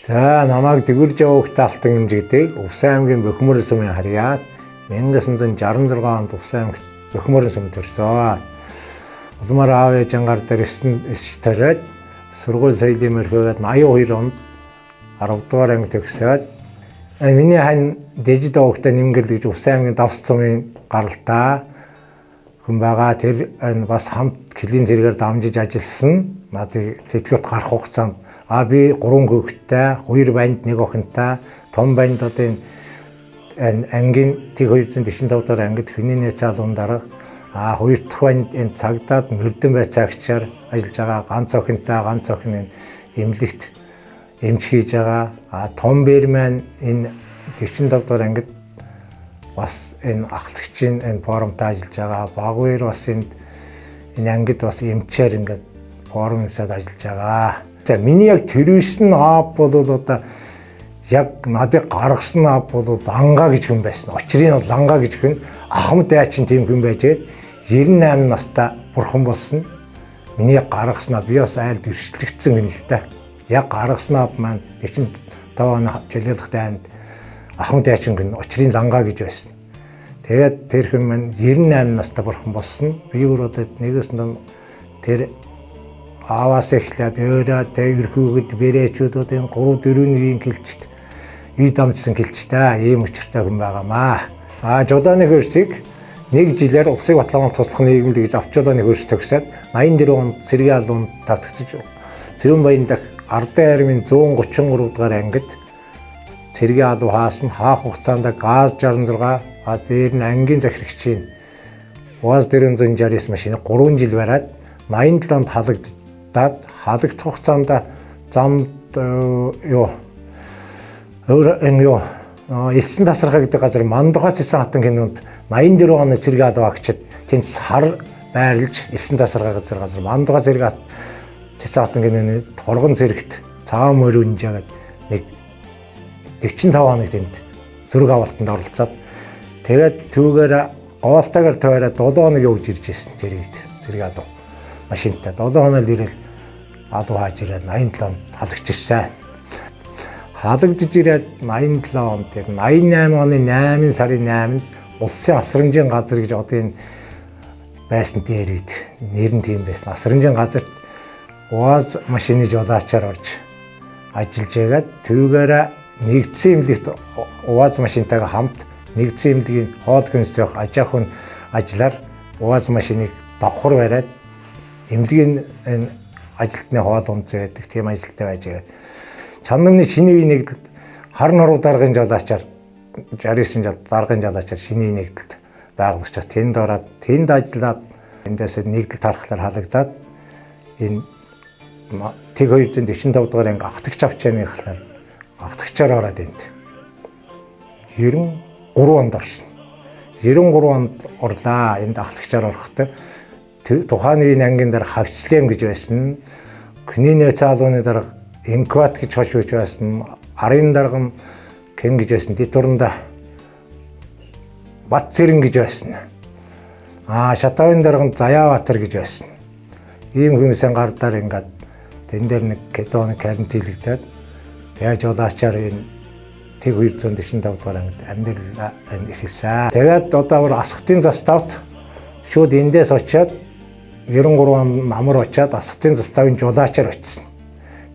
За намайг Дэгүрж Өвгт Алтан гэдэг Увсан аймгийн Бөхмөрөн сумын харьяат 1966 онд Увсан аймагт Бөхмөрөн сумд төрсөн. Улмаар аав ээж ангаар дээр 9 төрөөд сургууль соёлын мөрхөөд 82 онд 10 дугаар анги төгсөөд миний хань Дэгүрж Өвгт нэмгэл гэж Увсан аймгийн Давс сумын гаралтай хүн байгаа. Тэр бас хамт клийн зэрэгээр дамжиж ажилласан. Надад тэтгэврт гарах хугацаанд би 3 хүүхэдтэй, 2 банд, 1 охинтой, том банд одоо энэ ангийн 245 дахь ангид хүний нөөц залуун дарга 2 дахь банд энэ цагдаад мөрдөн байцаагчаар ажиллаж байгаа. Ганц охин эмнэлэгт эмч хийж байгаа. Том бэр маань энэ 45 дахь ангид бас энэ ахлагчийн энэ форумтай ажиллаж байгаа. Багвэр бас энэ ангид бас эмчээр ингээд форумсад ажиллаж байгаа. За миний яг тэрвэшн аав бол одоо яг надыг гаргасан аав бол Ланга гэж хүн байсан. Очрын бол Ланга гэж хүн Ахмад дайчин тийм хүн байжээд 98 настай бурхан болсон. Миний гаргаснаа би бас айл дэршлэгдсэн хүн л да. Яг гаргаснаа маань 45 оны Жолиолох дайнд Ахмад дайчин хүн Очрын Ланга гэж байсан. Тэгээд тэр хүн маань 98 настай бурхан болсон. Би өөр одоо нэгэсэнд тэр аваас эхлээд өөрөө тэрхүүгэд бэрээчүүд энэ 3-4 үеийн гэлчт үй дамжсан гэлчтэй ийм учиртай хүн байгаамаа. Жолооны хөрсийг 1 жилээр улсыг баталгаалт туслах нийгэмд гэж авч жолооны хөрс төгсөөд 84 онд Цэргийн алуунд татагдчих. Цэрэн баян дах Ардын армийн 133 дугаар ангид Цэргийн алуу хаасан хаах хугацаанд ГАЗ 66 дээр нь ангийн захирагчийн УАЗ 469 машиныг 3 жил бариад 87 онд халагдах хугацаанд замд элсэн тасархаа гэдэг газар Мандухай цэцэн хатан гинөнд 84 оны Цэргийн алуу агчид тэнд сар байрлаж элсэн тасархаа газар Мандухай цэрэг цэцэн хатан гинөний торгон цэрэгт цагаан мөрөнд жагаад нэг 45 хоног тэнд зүрх авалтанд оролцоод тэгээд түүгээр говалтайгаар тавиараа 7 хоног явж ирж ирсэн тэрэгт Цэргийн алуу машинтай 7 хоног ирэл алуу хааж ирээд 87 онд халагдж ирсэн. Халагдж ирээд 87 онд тэр 88 оны 8 сарын 8-нд улсын асрамжийн газар гэж одоо энэ байсан дээр үед нэр нь тийм байсан. Асрамжийн газарт УАЗ машины жолоочоор орж ажиллаж байгаад түүгээр нэгдсэн эмнэлэгт УАЗ машинтайгаа хамт нэгдсэн эмнэлгийн хоол хүнсрэх аж ахуйн ажиллаар УАЗ машиныг давхар бариад эмнэлгийн энэ ажилтны хоол унцээ гэдэг тийм ажилттай байж байгаа. Чанамны шинэ үе нэгдэлд харн хоруу даргын жолоочоор 69 даргын жолоочоор шинэ үе нэгдэлд байгуулагчаа тэнд ороод тэнд ажиллаад эндээс нэгдэл тархлаар халагдаад энэ тэг 245 дугаар анги ахтагч авчааны хахлаар ахтагчаар ороод энд 93 онд орсон. 93 онд орлаа. Энд ахлагчаар орохдоо тухайн үеийн ангийн дараа хавцлэм гэж байсан. Хүний нөөц залууны дараа инкват гэж хош үуч байсан. Арын дарга кэн гэж байсан. Дитурнда Бат Цэрэн гэж байсан. Шатавын дарга Заяаватар гэж байсан. Ийм хүмүүсийн гардаар ингээд тэн дээр нэг кетоны карантинлэгдээд яаж жолоочоор энэ тэг 245 дугаар ангид амьдрал эхэлсэн. Тэгээд одоо асхтын заставт шууд эндээс очиад 93 он намар очиад асхтын заставын жолоочоор очсон.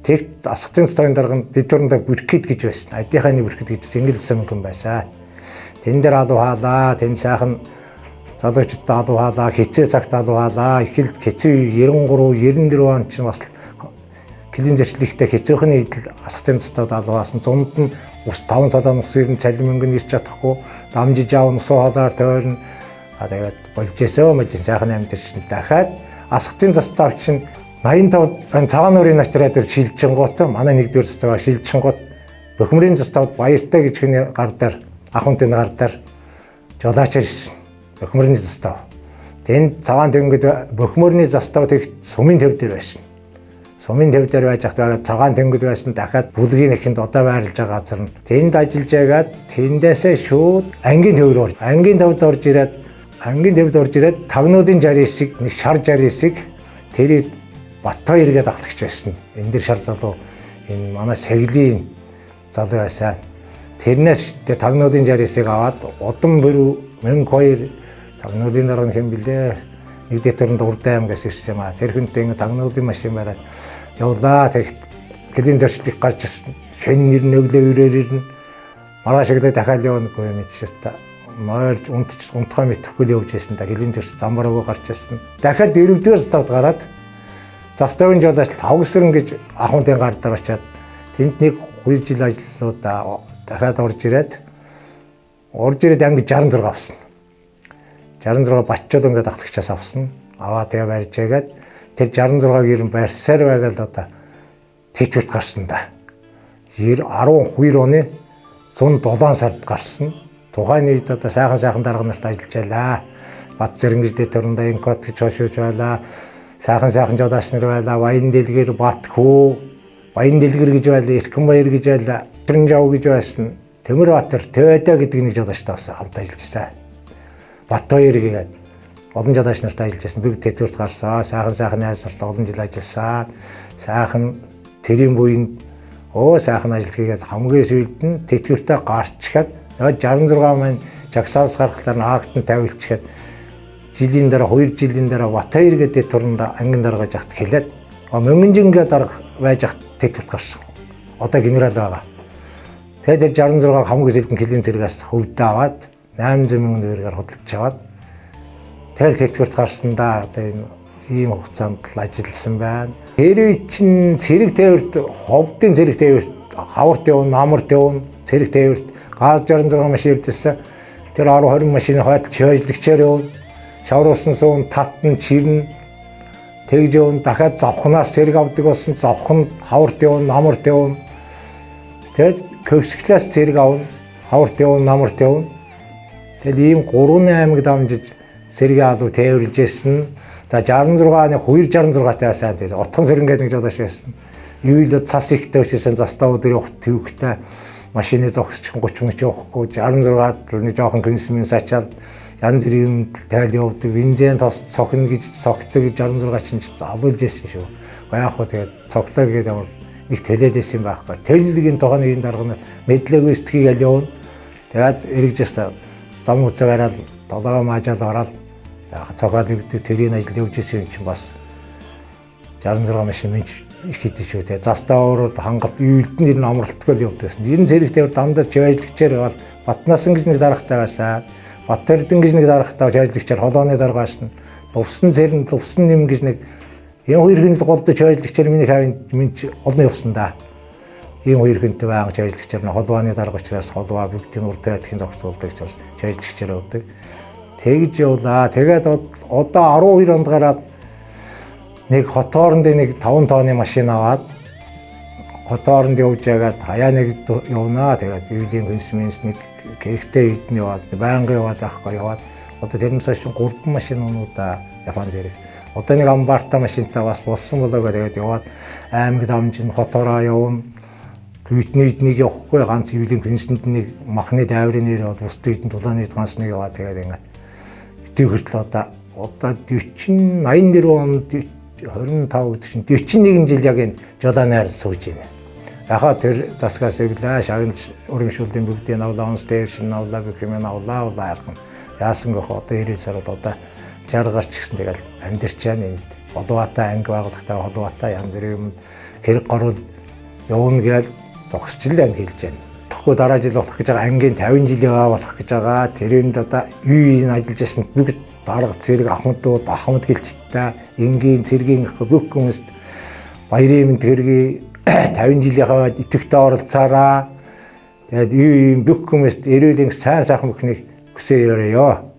Тэг асхтын заставын дарга дитурнда бүркэт гэж байсан. Адийнханы бүркэт гэж Сингэл хүн байсан. Тэн дээр алуу хаалаа, тэн сайхан залуучуудтай алуу хаалаа, хэцүү цагт алуу хаалаа. Эхэлд хэцүү 93 94 он ч бас клийн зэчлэгтэй хэцүүхэн идэл асхтын заставд алуу хаасан. Зунд нь ус 5 салаан ус ирэн цалин мөнгө ирч чадахгүй дамжиж аав нусуу халаар тойрно. Тэгээд болжээсөө сайхан амьдэрсэн. Дахиад асхтын застав чинь 85 цагаан нуурын натраад шилжчихэнгуут манай нэгдүгээр заставаа шилжчихэнгуут Бөхмөрийн заставд Баяртай гэж хүний гар дээр ахунтын гар дээр жолоочоор ирсэн. Бөхмөрийн застав. Тэнд цагаан тэнгид Бөхмөрийн застав тэгт сумын төв дээр байсан. Сумын төв дээр байж хат цагаан тэнгид байсан. Дахиад бүлгийн нэхэнд одоо байрлаж байгаа газар нь тэнд ажиллаж байгаад тэндээсээ шууд ангийн төвд орж ирээд тагнуудын 69-ийг нэг шар 69-ийг тэрийг Баттаяр гээд ахлагч байсан. Энэ дэр шар залуу энэ манай Сэглийн залуу байсан. Тэрнээс тагнуулын 69-ыг аваад удам бүрүү 1200 тагнуулын дараа нь хэм билээ. Нэг дэвтэрнд Урдан аймгаас ирсэн юм аа. Тэр хүнтэй ингэ тагнуулын машин бараад явлаа. Тэгэхэд хэлийн зөрчлийг гарч ирсэн. Шин нэр nëглөө өрөөр ирнэ. Маргааш өглөө дахиад явнаггүй юм чишээс та. Морж унтхаа мэтгэхгүй явж байсан та. Хэлийн зөрч замбараагүй гарч ирсэн. Дахиад 4-р ставд гараад застойн жолооч Хавгсран гэж ахмадын гар дээр очиад тэнд нэг 2 жил ажиллаудаа дахиад орж ирээд анги 66 авсан. 66 Батчул ингээд ахлагчаас авсан. Аваа тэгээ барьжээгээд тэр 66-г ирэн барьсаар байгаад одоо тэтгэврт гарсан да. 12 оны 107 сард гарсан. Тухайн үед одоо сайхан дарга нарт ажиллажээ. Бат Зэрэнгэж дэвтэрнда инкод гэж хошууж байлаа. Сайхан жолооч нар байлаа. Баян дэлгэр Батхүү, Баян дэлгэр гэж байлаа, Эркэнбаяр гэж байлаа, Трэнжав гэж байсан. Төмөрбаатар Төвөдөө гэдэг нэг жолоочтой бас хамт ажиллаж байсан. Батбаяр гээд олон жолооч нартай ажиллаж байсан. Би тэтгэврт гарсан. Сайхан найз нартай олон жил ажилласан. Сайхан тэрийн буйнд сайхан ажил хийгээд хамгийн сүүлд нь тэтгэвртээ гарчгаад 66 маань жагсаалс гаргахтаар нь актанд тавилчихэд жилийн дараа 2 жилийн дараа Батбаяр гэдэг турнда ангин даргааж ахт хэлээд Мөнгөнжингээ дарга байж ахт тэтгэврт гарсан. Одоо генерал байгаа. Тэгээд 66 хамгийн сүүлд нь хэлийн зэрэгээс хөвдөө аваад 800 мянган төгрөгээр худалдаж аваад тэгэл тэтгэврт гарсан да. Одоо энэ ийм хугацаанд л ажилласан байна. Тэр чинь цэрэг тээвэрт ховдын цэрэг тээвэрт хаварт явна, намарт явна, цэрэг тээвэрт газ 66 машин ирдээсэн. Тэр 10-20 машины хойдолч хөөжлөгчээр явна. Шавруулсан суун татн чирнэ. Тэгж явна. Дахиад завхнаас цэрэг авдаг болсон. Завханд хаварт явна, намарт явна. Тэгэд Көвсглээс цэрэг авна, хаварт явна, намарт явна. Тэгэл ийм 3 аймаг дамжиж цэргийн алуу тээвэрлж ирсэн. За 66-ны 266-тай сайн тэр утхан сэрэнгээд нэг жолооч байсан. Юулд цас ихтэй учраас застаа өдөр явах төвхтэй машины зогсч 30 минут явахгүй 66-ад нэг жоохон консумын сачаал янз бүрийн тайл явдаг. Бензин тос цохно гэж цогтөг 66 чинь алуулж байсан шүү. Яг хөө тэгээд цогцоо гэдэг ямар нэг төлөөд байсан байхгүй. Төлөлгийн тухайн дарга нь мэдлээгүй стгийг аль явна. Тэгээд эргэжээс зам үцэг араад долоогоо маажаал ороод цогоол өгдөг тэрийн ажил явж исэн юм чинь бас 66 машин минь их хэдэж шүү. Тэгээд застаа өөрөд хангалт үйлдэн нэр нь амралтгүй л явдаг гэсэн. Энэ зэрэг тээр дандаа жижигчээр бол Батнасан гэж нэг даргатай байсан. Батэрдэн гэж нэг даргатай жижигчээр холооны даргааш нь лувсан нэм гэж нэг энэ хоёр хүн л голдож жижигчээр миний хавьд минь олон явсан да. Ийм хоёр хүнтэй байнга жижигчээр нь холооны дарга учраас холоо бүгдийн урд байдгийн зогсуулдаг учраас жижигчээр явдаг. Тэгж явлаа. Тэгээд одоо 12 онд гараад нэг хот хоорондын нэг 5 тонны машин аваад хот хооронд явж байгаад хаяа нэг явнаа. Тэгээд юулийн консумэнс нэг хэрэгтэй үед нь яваад байнга яваад байхгүй яваад одоо тэрнээс хойш 3 машинуудаа Японд ирэх. Одоо нэг амбарта машинтай бас болсон болоогоо тэгээд яваад аймаг дамжин хотороо явна. Үйднийг явахгүй ганц юулийн консумэнд нэг махны дайврын нэр бол бусд үйдэн тулааны ганц нэг яваад тэгээд ингээд хүртэл одоо 40 84 онд 25 гэдэг чинь 41 жил яг энэ жолооноор сууж байна. Яхаа тэр засгаас өглөө шагналж урамшууллын бүгдийг авлаа, онс дээршин авлаа, бүхэмээ авлаа харах. Яасан гэх одоо 90 сар бол одоо 60 гарч гисэн тэгэл амьдэрч яана энд. Холбоотой анги байгууллагатай холбоотой янз бүрийн юм хэрэг гаруул явна гэж зогсчил анги хэлж байна. Тэгэхгүй дараа жил болох гэж байгаа ангийн 50 жилийн болох гэж байгаа. Тэрэнд одоо юу ажиллаж байсан бүгд дарга цэрэг ахмад гэлчтэй энгийн цэргийн бүх хүмүүст баярын мэнд хэргийг 50 жилийн хаваад итэвхтэй оролцоораа. Тэгээд юу юм бүх хүмүүст эрүүлийн сайн сайхан бүхнийг хүсээрээ ёо.